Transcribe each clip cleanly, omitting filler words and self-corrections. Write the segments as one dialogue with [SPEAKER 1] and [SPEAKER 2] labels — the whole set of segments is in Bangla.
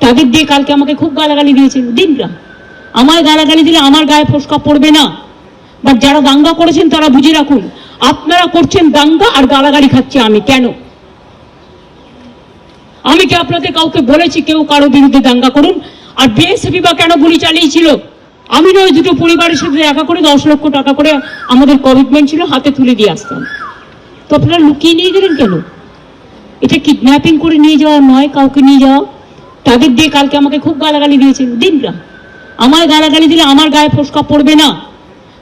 [SPEAKER 1] তাদের দিয়ে কালকে আমাকে খুব গালাগালি দিয়েছেন। দিনরা আমায় গালাগালি দিলে আমার গায়ে ফোসকা পড়বে না, বাট যারা দাঙ্গা করেছেন তারা বুঝে রাখুন, আপনারা করছেন দাঙ্গা আর গালাগালি খাচ্ছি আমি। কেন? আমি কি আপনাদের কাউকে বলেছি কেউ কারো বিরুদ্ধে দাঙ্গা করুন? আর বিএসএফ বা কেন গুলি চালিয়েছিল? আমি নয়, দুটো পরিবারের সাথে দেখা করে 10 লক্ষ টাকা করে আমাদের কমিটমেন্ট ছিল, হাতে তুলে দিয়ে আসতাম। তো আপনারা লুকিয়ে নিয়ে গেলেন কেন? এটা কিডন্যাপিং করে নিয়ে যাওয়া নয়, কাউকে নিয়ে যাওয়া। তাদের দিয়ে কালকে আমাকে খুব গালাগালি দিয়েছেন। দিনরা আমায় গালাগালি দিলে আমার গায়ে ফোসকা পড়বে না,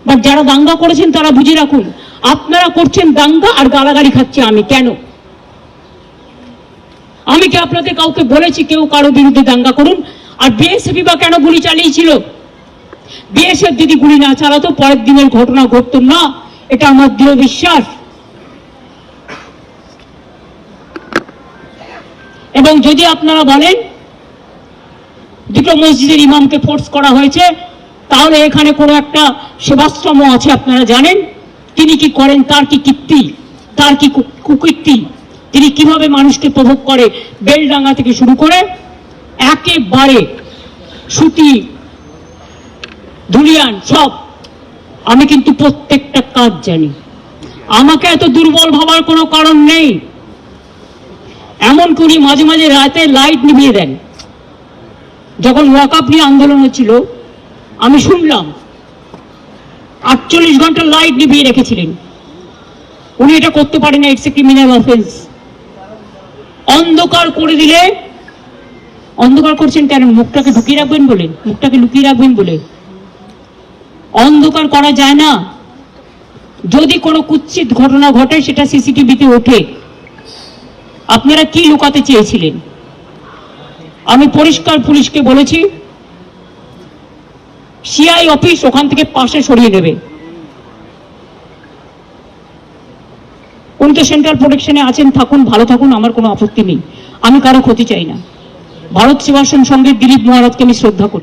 [SPEAKER 1] বাট যারা দাঙ্গা করেছেন তারা বুঝে রাখুন, আপনারা করছেন দাঙ্গা আর গালাগালি খাচ্ছি আমি। কেন? আমি কি আপনাদের কাউকে বলেছি কেউ কারো বিরুদ্ধে দাঙ্গা করুন? আর বিএসএফ বা কেন গুলি চালিয়েছিল? বিএসএফ যদি গুলি না চালাতো পরের দিনের ঘটনা ঘটতো না, এটা আমার দৃঢ় বিশ্বাস। এবং যদি আপনারা বলেন দুটো মসজিদের ইমামকে ফোর্স করা হয়েছে, তাহলে এখানে কোনো একটা সেবাশ্রম আছে, আপনারা জানেন তিনি কি করেন, তার কি কীর্তি, তার কি কুকীর্তি, তিনি কিভাবে মানুষকে প্রভোগ করে, বেলডাঙ্গা থেকে শুরু করে একেবারে সুতি ধুলিয়ান সব। আমি কিন্তু প্রত্যেকটা কাজ জানি। আমাকে এত দুর্বল ভাবার কোনো কারণ নেই। এমন করি মাঝে মাঝে রাতে লাইট নিভিয়ে দেন। যখন ওয়াকআপ নিয়ে আন্দোলন হচ্ছিল আমি শুনলাম 48 ঘন্টা লাইট নিভিয়ে রেখেছিলেন। উনি এটা করতে পারেন না, ইটস এ ক্রিমিনাল অফেন্স। অন্ধকার করে দিলে, অন্ধকার করছেন কেন? মুখটাকে ঢুকিয়ে রাখবেন বলে, মুখটাকে লুকিয়ে রাখবেন বলে। অন্ধকার করা যায় না। যদি কোনো কুৎসিত ঘটনা ঘটে সেটা সিসিটিভিতে ওঠে। আপনারা কি লুকাতে চেয়েছিলেন? আমি পরিষ্কার পুলিশকে বলেছি সিআই অফিস ওখান থেকে পাশে সরিয়ে দেবে। উনি তো সেন্ট্রাল প্রোটেকশনে আছেন, থাকুন, ভালো থাকুন, আমার কোনো আপত্তি নেই। আমি কারো ক্ষতি চাই না। ভারত সেবাশ্রম সঙ্গে দিলীপ মহারাজকে আমি শ্রদ্ধা করি।